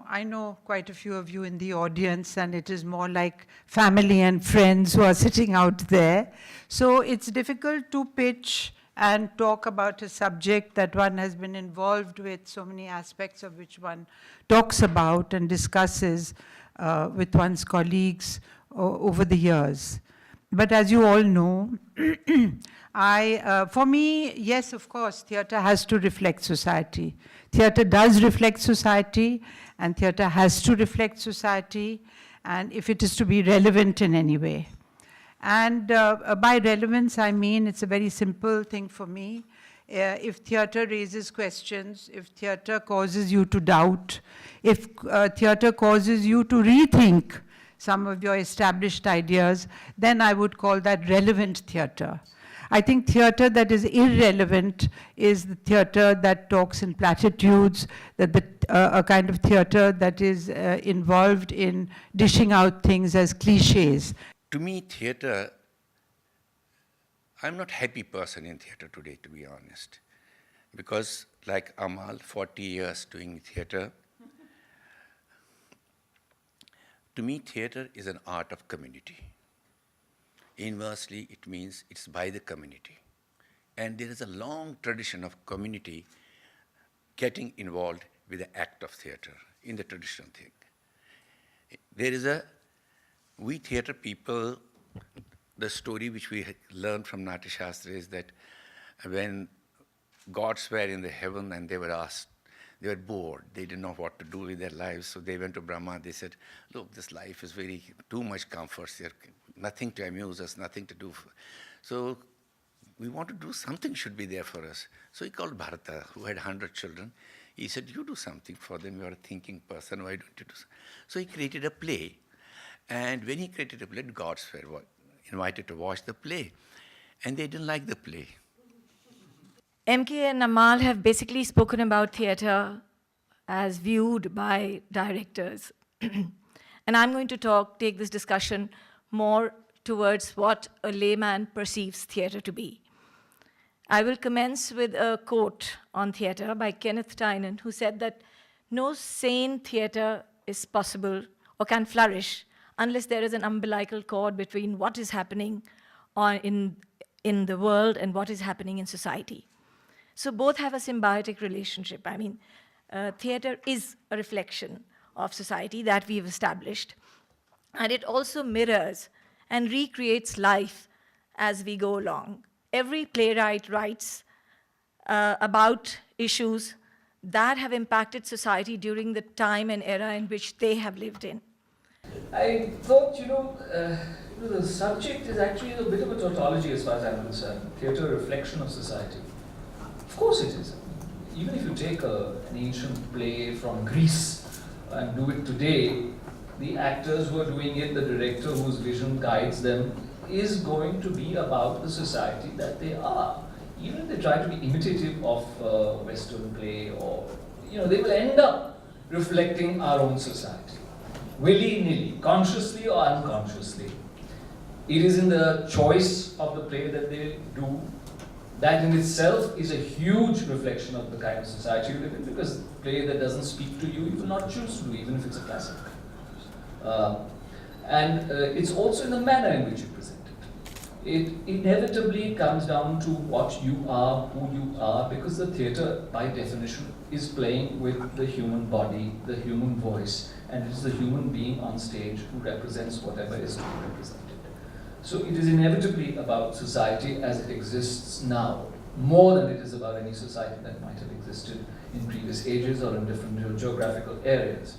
I know quite a few of you in the audience, and it is more like family and friends who are sitting out there. So it's difficult to pitch and talk about a subject that one has been involved with, so many aspects of which one talks about and discusses with one's colleagues over the years. But as you all know, for me, yes, of course, theatre has to reflect society. Theatre does reflect society, and theatre has to reflect society, and if it is to be relevant in any way. And by relevance, I mean it's a very simple thing for me. If theatre raises questions, if theatre causes you to doubt, if theatre causes you to rethink some of your established ideas, then I would call that relevant theatre. I think theatre that is irrelevant is the theatre that talks in platitudes, a kind of theatre that is involved in dishing out things as cliches. To me, theatre, I'm not a happy person in theatre today, to be honest. Because like Amal, 40 years doing theatre, to me, theatre is an art of community. Inversely, it means it's by the community. And there is a long tradition of community getting involved with the act of theatre in the traditional thing. We theatre people, the story which we learned from Natya Shastra is that when gods were in the heaven and they were asked, they were bored. They didn't know what to do with their lives. So they went to Brahma. They said, look, this life is too much comforts here. Nothing to amuse us, nothing to do. So we want to do something should be there for us. So he called Bharata, who had 100 children. He said, you do something for them. You are a thinking person. Why don't you do something? So he created a play. And when he created a play, gods were invited to watch the play. And they didn't like the play. MK and Amal have basically spoken about theatre as viewed by directors. And I'm going to take this discussion more towards what a layman perceives theatre to be. I will commence with a quote on theatre by Kenneth Tandon, who said that no sane theatre is possible or can flourish unless there is an umbilical cord between what is happening in the world and what is happening in society. So both have a symbiotic relationship. I mean, theatre is a reflection of society that we've established. And it also mirrors and recreates life as we go along. Every playwright writes about issues that have impacted society during the time and era in which they have lived in. I thought, the subject is actually a bit of a tautology as far as I'm concerned. Theatre, a reflection of society. Of course it is. Even if you take an ancient play from Greece and do it today, the actors who are doing it, the director whose vision guides them, is going to be about the society that they are. Even if they try to be imitative of Western play, or they will end up reflecting our own society, willy-nilly, consciously or unconsciously. It is in the choice of the play that they do. That in itself is a huge reflection of the kind of society you live in, because a play that doesn't speak to you, you will not choose to do, even if it's a classic. And it's also in the manner in which you present it. It inevitably comes down to what you are, who you are, because the theatre, by definition, is playing with the human body, the human voice, and it is the human being on stage who represents whatever is to be represented. So it is inevitably about society as it exists now, more than it is about any society that might have existed in previous ages or in different geographical areas.